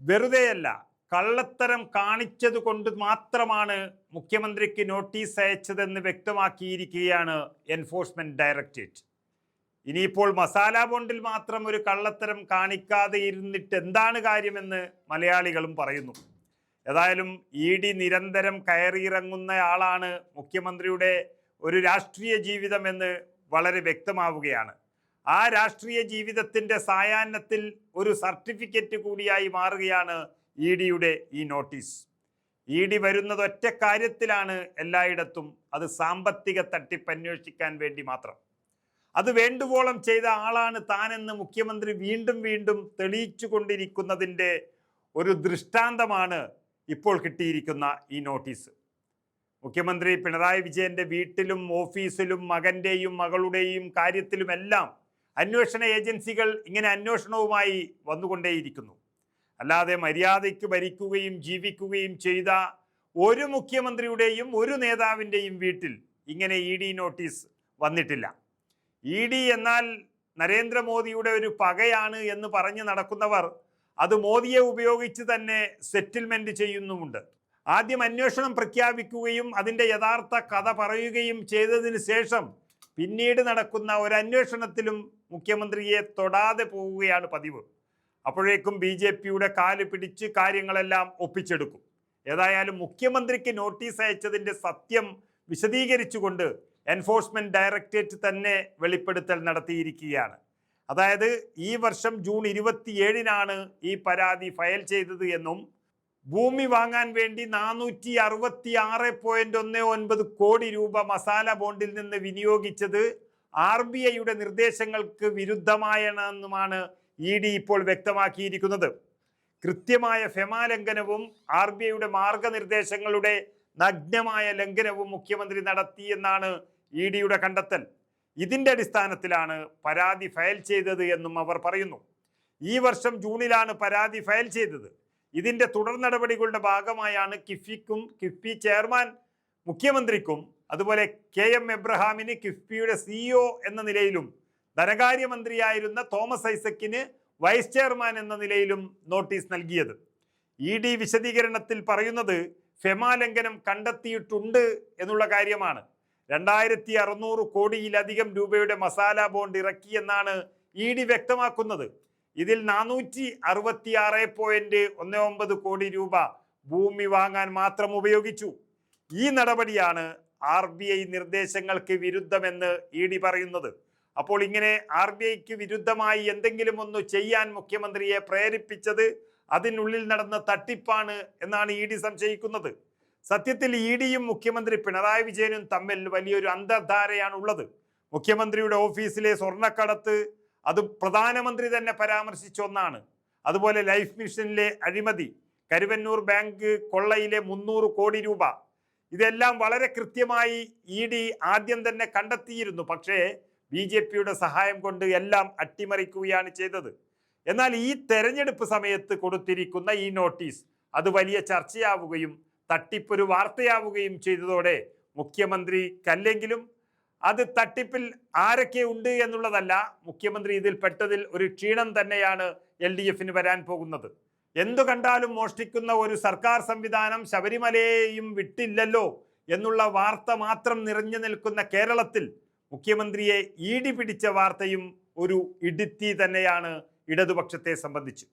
വെറുതെയല്ല, കള്ളത്തരം കാണിച്ചതുകൊണ്ട് മാത്രമാണ് മുഖ്യമന്ത്രിക്ക് നോട്ടീസ് അയച്ചതെന്ന് വ്യക്തമാക്കിയിരിക്കുകയാണ് എൻഫോഴ്സ്മെന്റ് ഡയറക്ടറേറ്റ്. ഇനിയിപ്പോൾ മസാല ബോണ്ടിൽ മാത്രം ഒരു കള്ളത്തരം കാണിക്കാതെ ഇരുന്നിട്ട് എന്താണ് കാര്യമെന്ന് മലയാളികളും പറയുന്നു. ഏതായാലും ഇ നിരന്തരം കയറിയിറങ്ങുന്ന ആളാണ് മുഖ്യമന്ത്രിയുടെ ഒരു രാഷ്ട്രീയ ജീവിതമെന്ന് വളരെ വ്യക്തമാവുകയാണ്. ആ രാഷ്ട്രീയ ജീവിതത്തിൻ്റെ സായാഹ്നത്തിൽ ഒരു സർട്ടിഫിക്കറ്റ് കൂടിയായി മാറുകയാണ് ഡിയുടെ ഈ നോട്ടീസ്. ഡി വരുന്നത് ഒറ്റ കാര്യത്തിലാണ് എല്ലായിടത്തും, അത് സാമ്പത്തിക തട്ടിപ്പ് അന്വേഷിക്കാൻ വേണ്ടി മാത്രം. അത് വേണ്ടുവോളം ചെയ്ത ആളാണ് താനെന്ന് മുഖ്യമന്ത്രി വീണ്ടും വീണ്ടും തെളിയിച്ചു കൊണ്ടിരിക്കുന്നതിൻ്റെ ഒരു ദൃഷ്ടാന്തമാണ് ഇപ്പോൾ കിട്ടിയിരിക്കുന്ന ഈ നോട്ടീസ്. മുഖ്യമന്ത്രി പിണറായി വിജയൻ്റെ വീട്ടിലും ഓഫീസിലും മകൻ്റെയും മകളുടെയും കാര്യത്തിലുമെല്ലാം അന്വേഷണ ഏജൻസികൾ ഇങ്ങനെ അന്വേഷണവുമായി വന്നുകൊണ്ടേയിരിക്കുന്നു. അല്ലാതെ മര്യാദയ്ക്ക് ഭരിക്കുകയും ജീവിക്കുകയും ചെയ്ത ഒരു മുഖ്യമന്ത്രിയുടെയും ഒരു നേതാവിൻ്റെയും വീട്ടിൽ ഇങ്ങനെ ഡി നോട്ടീസ് വന്നിട്ടില്ല. ഡി എന്നാൽ നരേന്ദ്രമോദിയുടെ ഒരു പകയാണ് എന്ന് പറഞ്ഞ് നടക്കുന്നവർ അത് മോദിയെ ഉപയോഗിച്ച് തന്നെ സെറ്റിൽമെൻറ്റ് ചെയ്യുന്നുമുണ്ട്. ആദ്യം അന്വേഷണം പ്രഖ്യാപിക്കുകയും അതിൻ്റെ യഥാർത്ഥ കഥ പറയുകയും ചെയ്തതിന് ശേഷം പിന്നീട് നടക്കുന്ന ഒരു അന്വേഷണത്തിലും മുഖ്യമന്ത്രിയെ തൊടാതെ പോവുകയാണ് പതിവ്. അപ്പോഴേക്കും BJPയുടെ കാല് പിടിച്ച് കാര്യങ്ങളെല്ലാം ഒപ്പിച്ചെടുക്കും. ഏതായാലും മുഖ്യമന്ത്രിക്ക് നോട്ടീസ് അയച്ചതിൻ്റെ സത്യം വിശദീകരിച്ചുകൊണ്ട് എൻഫോഴ്സ്മെന്റ് ഡയറക്ടറേറ്റ് തന്നെ വെളിപ്പെടുത്തൽ നടത്തിയിരിക്കുകയാണ്. അതായത് ഈ വർഷം ജൂൺ 27-നാണ് ഈ പരാതി ഫയൽ ചെയ്തത് എന്നും ഭൂമി വാങ്ങാൻ വേണ്ടി 466.19 കോടി രൂപ മസാല ബോണ്ടിൽ നിന്ന് വിനിയോഗിച്ചത് RBIയുടെ നിർദ്ദേശങ്ങൾക്ക് വിരുദ്ധമായെന്നുമാണ് ഡി ഇപ്പോൾ വ്യക്തമാക്കിയിരിക്കുന്നത്. കൃത്യമായ ഫെമ ലംഘനവും RBIയുടെ മാർഗനിർദ്ദേശങ്ങളുടെ നഗ്നമായ ലംഘനവും മുഖ്യമന്ത്രി നടത്തിയെന്നാണ് ഡിയുടെ കണ്ടെത്തൽ. ഇതിൻ്റെ അടിസ്ഥാനത്തിലാണ് പരാതി ഫയൽ ചെയ്തത് എന്നും അവർ പറയുന്നു. ഈ വർഷം ജൂണിലാണ് പരാതി ഫയൽ ചെയ്തത്. ഇതിൻ്റെ തുടർ നടപടികളുടെ ഭാഗമായാണ് കിഫ്ബിക്കും കിഫ്ബി ചെയർമാൻ മുഖ്യമന്ത്രിക്കും അതുപോലെ KM എബ്രഹാമിന് കിഫ്ബിയുടെ CEO എന്ന നിലയിലും ധനകാര്യമന്ത്രിയായിരുന്ന തോമസ് ഐസക്കിന് വൈസ് ചെയർമാൻ എന്ന നിലയിലും നോട്ടീസ് നൽകിയത്. ഡി വിശദീകരണത്തിൽ പറയുന്നത് ഫെമ ലംഘനം കണ്ടെത്തിയിട്ടുണ്ട് എന്നുള്ള കാര്യമാണ്. 2600 കോടിയിലധികം രൂപയുടെ മസാല ബോണ്ട് ഇറക്കിയെന്നാണ് ഡി വ്യക്തമാക്കുന്നത്. ഇതിൽ 466.19 കോടി രൂപ ഭൂമി വാങ്ങാൻ മാത്രം ഉപയോഗിച്ചു. ഈ നടപടിയാണ് RBI നിർദ്ദേശങ്ങൾക്ക് വിരുദ്ധമെന്ന് ഡി പറയുന്നത്. അപ്പോൾ ഇങ്ങനെ RBIക്ക് വിരുദ്ധമായി എന്തെങ്കിലും ഒന്ന് ചെയ്യാൻ മുഖ്യമന്ത്രിയെ പ്രേരിപ്പിച്ചത് അതിനുള്ളിൽ നടന്ന തട്ടിപ്പാണ് എന്നാണ് ഡി സംശയിക്കുന്നത്. സത്യത്തിൽ ഡിയും മുഖ്യമന്ത്രി പിണറായി വിജയനും തമ്മിൽ വലിയൊരു അന്തർധാരയാണുള്ളത്. മുഖ്യമന്ത്രിയുടെ ഓഫീസിലെ സ്വർണ്ണക്കടത്ത് അത് പ്രധാനമന്ത്രി തന്നെ പരാമർശിച്ച ഒന്നാണ്. അതുപോലെ ലൈഫ് മിഷനിലെ അഴിമതി, കരുവന്നൂർ ബാങ്ക് കൊള്ളയിലെ 300 കോടി രൂപ, ഇതെല്ലാം വളരെ കൃത്യമായി ഡി ആദ്യം തന്നെ കണ്ടെത്തിയിരുന്നു. പക്ഷേ BJPയുടെ സഹായം കൊണ്ട് എല്ലാം അട്ടിമറിക്കുകയാണ് ചെയ്തത്. എന്നാൽ ഈ തെരഞ്ഞെടുപ്പ് സമയത്ത് കൊടുത്തിരിക്കുന്ന ഈ നോട്ടീസ് അത് വലിയ ചർച്ചയാവുകയും തട്ടിപ്പൊരു വാർത്തയാവുകയും ചെയ്തതോടെ മുഖ്യമന്ത്രിക്കല്ലെങ്കിലും അത് തട്ടിപ്പിൽ ആരൊക്കെ ഉണ്ട് എന്നുള്ളതല്ല, മുഖ്യമന്ത്രി ഇതിൽ പെട്ടതിൽ ഒരു ക്ഷീണം തന്നെയാണ് LDFന് വരാൻ പോകുന്നത്. എന്തു കണ്ടാലും മോഷ്ടിക്കുന്ന ഒരു സർക്കാർ സംവിധാനം ശബരിമലയെയും വിട്ടില്ലല്ലോ എന്നുള്ള വാർത്ത മാത്രം നിറഞ്ഞു നിൽക്കുന്ന കേരളത്തിൽ മുഖ്യമന്ത്രിയെ ഡി പിടിച്ച വാർത്തയും ഒരു ഇടുത്തി തന്നെയാണ് ഇടതുപക്ഷത്തെ സംബന്ധിച്ച്.